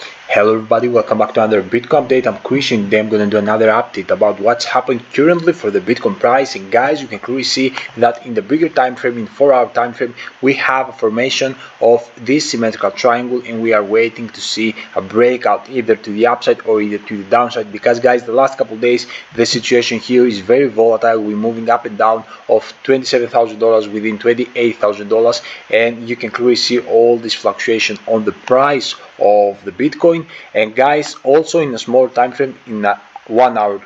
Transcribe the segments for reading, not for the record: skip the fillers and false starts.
Hello everybody, welcome back to another Bitcoin update. I'm Christian. Today I'm going to do another update about what's happening currently for the Bitcoin price. And guys, you can clearly see that in the bigger time frame, in 4-hour time frame, we have a formation of this symmetrical triangle, and we are waiting to see a breakout either to the upside or either to the downside. Because guys, the last couple of days the situation here is very volatile. We're moving up and down of $27,000 within $28,000, and you can clearly see all this fluctuation on the price of the Bitcoin. And guys, also in a small time frame, in a 1-hour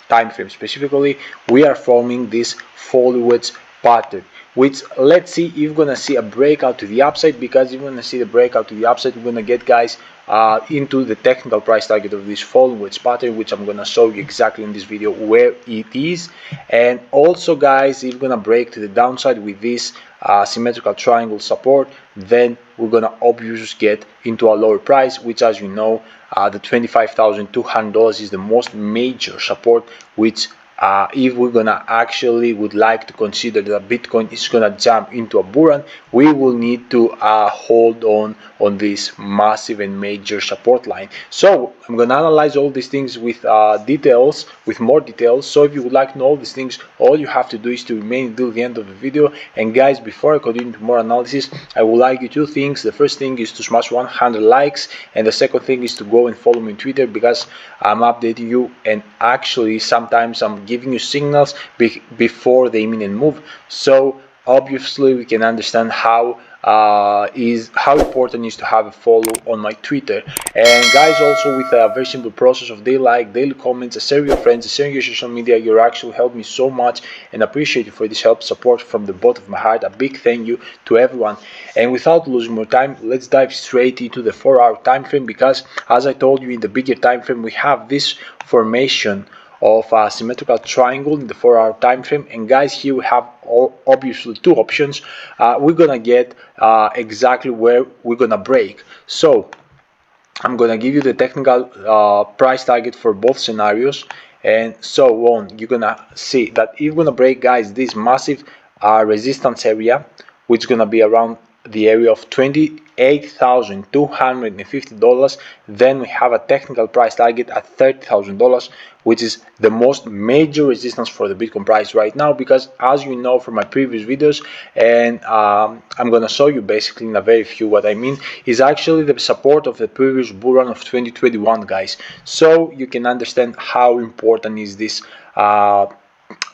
time frame specifically, we are forming this fall wedge pattern, which let's see if we're gonna see a breakout to the upside. Because if we're gonna see the breakout to the upside, we're gonna get, guys, into the technical price target of this fall wedge pattern, which I'm gonna show you exactly in this video where it is. And also guys, if we're gonna break to the downside with this symmetrical triangle support, then we're gonna obviously get into a lower price, which, as you know, the $25,200 is the most major support, which if we're gonna actually would like to consider that Bitcoin is gonna jump into a bull run, we will need to hold on this massive and major support line. So I'm gonna analyze all these things with details, with more details. So if you would like to know all these things, all you have to do is to remain until the end of the video. And guys, before I continue to more analysis, I would like you two things. The first thing is to smash 100 likes, and the second thing is to go and follow me on Twitter, because I'm updating you, and actually sometimes I'm giving you signals before the imminent move. So obviously we can understand how important it is to have a follow on my Twitter. And guys, also with a very simple process of daily like, daily comments, share with your friends, share your social media, you actually help me so much, and appreciate you for this help, support from the bottom of my heart. A big thank you to everyone. And without losing more time, let's dive straight into the 4-hour time frame, because as I told you, in the bigger time frame we have this formation of a symmetrical triangle in the 4-hour time frame. And guys, here we have obviously two options. We're gonna get exactly where we're gonna break. So I'm gonna give you the technical price target for both scenarios, and so on. You're gonna see that if we're gonna break, guys, this massive resistance area, which is gonna be around the area of $28,250, then we have a technical price target at $30,000, which is the most major resistance for the Bitcoin price right now. Because as you know from my previous videos, and I'm gonna show you basically in a very few, what I mean is actually the support of the previous bull run of 2021, guys. So you can understand how important is this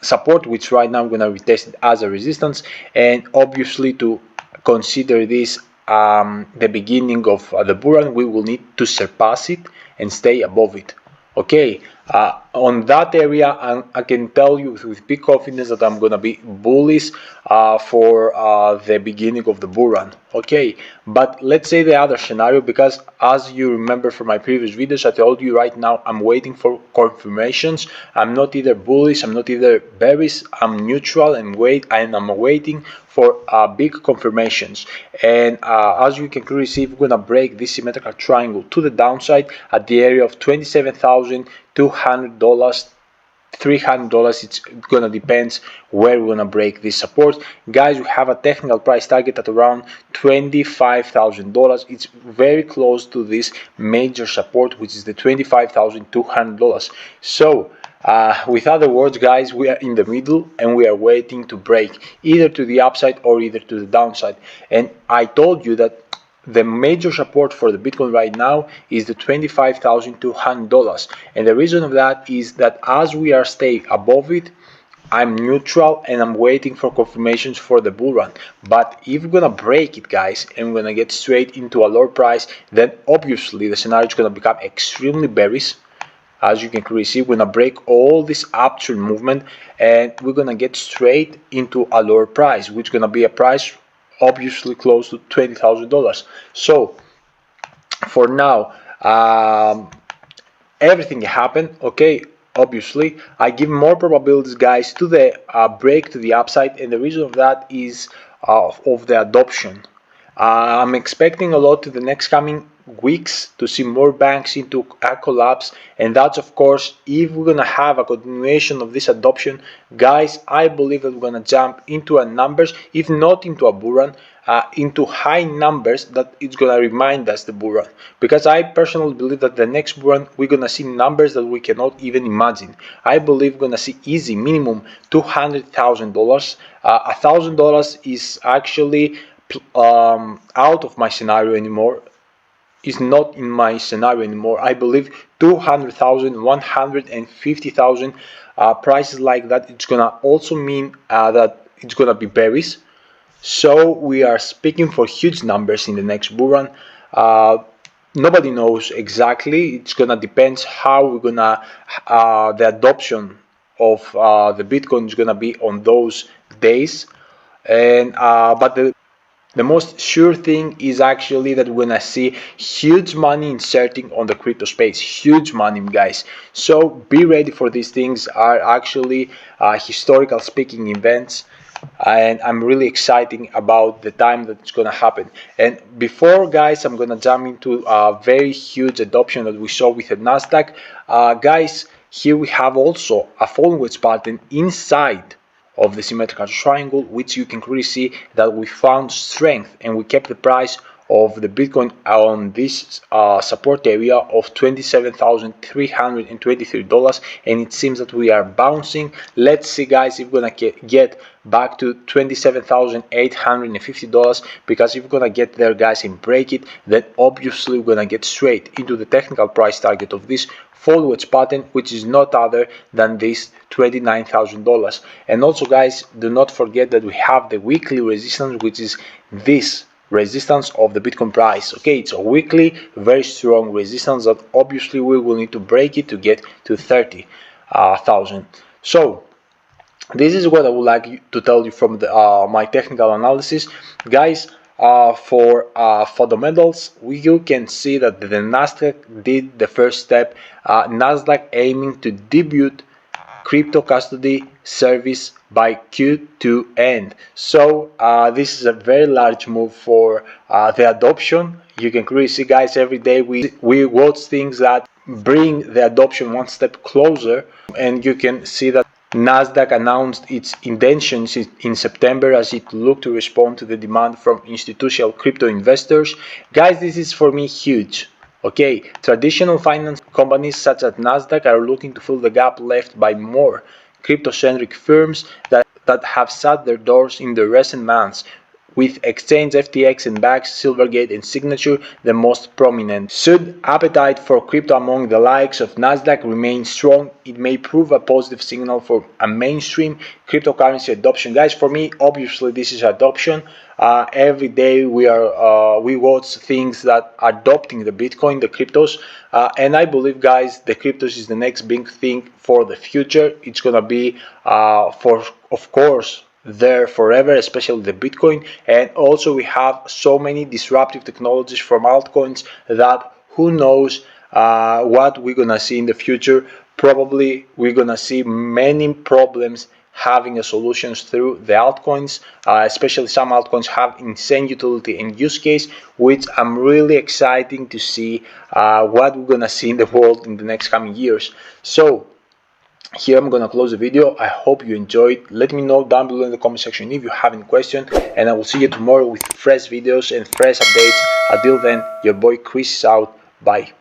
support, which right now I'm gonna retest it as a resistance. And obviously to consider this the beginning of the bull run, we will need to surpass it and stay above it. Okay, on that area, I can tell you with big confidence that I'm gonna be bullish for the beginning of the bull run. Okay, but let's say the other scenario, because as you remember from my previous videos, I told you right now I'm waiting for confirmations. I'm not either bullish, I'm not either bearish, I'm neutral, and I'm waiting for big confirmations. And as you can clearly see, we're gonna break this symmetrical triangle to the downside at the area of $27,200, $300. It's gonna depends where we're gonna break this support. Guys, we have a technical price target at around $25,000. It's very close to this major support, which is the $25,200. So with other words, guys, we are in the middle, and we are waiting to break either to the upside or either to the downside. And I told you that the major support for the Bitcoin right now is the $25,200, and the reason of that is that as we are staying above it, I'm neutral and I'm waiting for confirmations for the bull run. But if we're gonna break it, guys, and we're gonna get straight into a lower price, then obviously the scenario is gonna become extremely bearish. As you can clearly see, we're gonna break all this uptrend movement, and we're gonna get straight into a lower price, which is gonna be a price obviously close to $20,000. So for now, everything happened. Okay, obviously I give more probabilities, guys, to the break to the upside, and the reason of that is of the adoption. I'm expecting a lot to the next coming weeks to see more banks into a collapse, and that's of course if we're gonna have a continuation of this adoption. Guys, I believe that we're gonna jump into a numbers, if not into a bull run, into high numbers, that it's gonna remind us the bull run, because I personally believe that the next bull run we're gonna see numbers that we cannot even imagine. I believe we're gonna see easy minimum $200,000. $1,000 is actually out of my scenario anymore, is not in my scenario anymore. I believe 200,000, 150,000 prices like that, it's gonna also mean that it's gonna be berries. So we are speaking for huge numbers in the next bull run. Nobody knows exactly. It's gonna depend how we're gonna the adoption of the Bitcoin is gonna be on those days. And but the most sure thing is actually that we're gonna see huge money inserting on the crypto space, huge money, guys. So be ready for these things. Are actually historical speaking events, and I'm really excited about the time that it's gonna happen. And before, guys, I'm gonna jump into a very huge adoption that we saw with the NASDAQ. Guys, here we have also a falling wedge pattern inside of the symmetrical triangle, which you can clearly see that we found strength and we kept the price of the Bitcoin on this support area of $27,323, and it seems that we are bouncing. Let's see, guys, if we're gonna get back to $27,850, because if we're gonna get there, guys, and break it, then obviously we're gonna get straight into the technical price target of this fall wedge pattern, which is not other than this $29,000. And also, guys, do not forget that we have the weekly resistance, which is this resistance of the Bitcoin price. Okay, it's a weekly very strong resistance that obviously we will need to break it to get to 30,000. So this is what I would like to tell you from my technical analysis, guys. For fundamentals, you can see that the NASDAQ did the first step. NASDAQ aiming to debut crypto custody service by Q2 end. So this is a very large move for the adoption. You can clearly see, guys, every day we watch things that bring the adoption one step closer, and you can see that NASDAQ announced its intentions in September as it looked to respond to the demand from institutional crypto investors. Guys, this is for me huge. Okay, traditional finance companies such as NASDAQ are looking to fill the gap left by more crypto-centric firms that have shut their doors in the recent months, with Exchange FTX and BAX, Silvergate and Signature the most prominent. Should appetite for crypto among the likes of NASDAQ remain strong, it may prove a positive signal for a mainstream cryptocurrency adoption. Guys, for me, obviously this is adoption. Every day we watch things that are adopting the Bitcoin, the cryptos, and I believe, guys, the cryptos is the next big thing for the future. It's gonna be for, of course, there forever, especially the Bitcoin. And also we have so many disruptive technologies from altcoins that who knows what we're gonna see in the future. Probably we're gonna see many problems having a solutions through the altcoins, especially some altcoins have insane utility and use case, which I'm really excited to see what we're gonna see in the world in the next coming years. So here I'm gonna close the video. I hope you enjoyed. Let me know down below in the comment section if you have any question, and I will see you tomorrow with fresh videos and fresh updates. Until then, your boy Chris is out. Bye.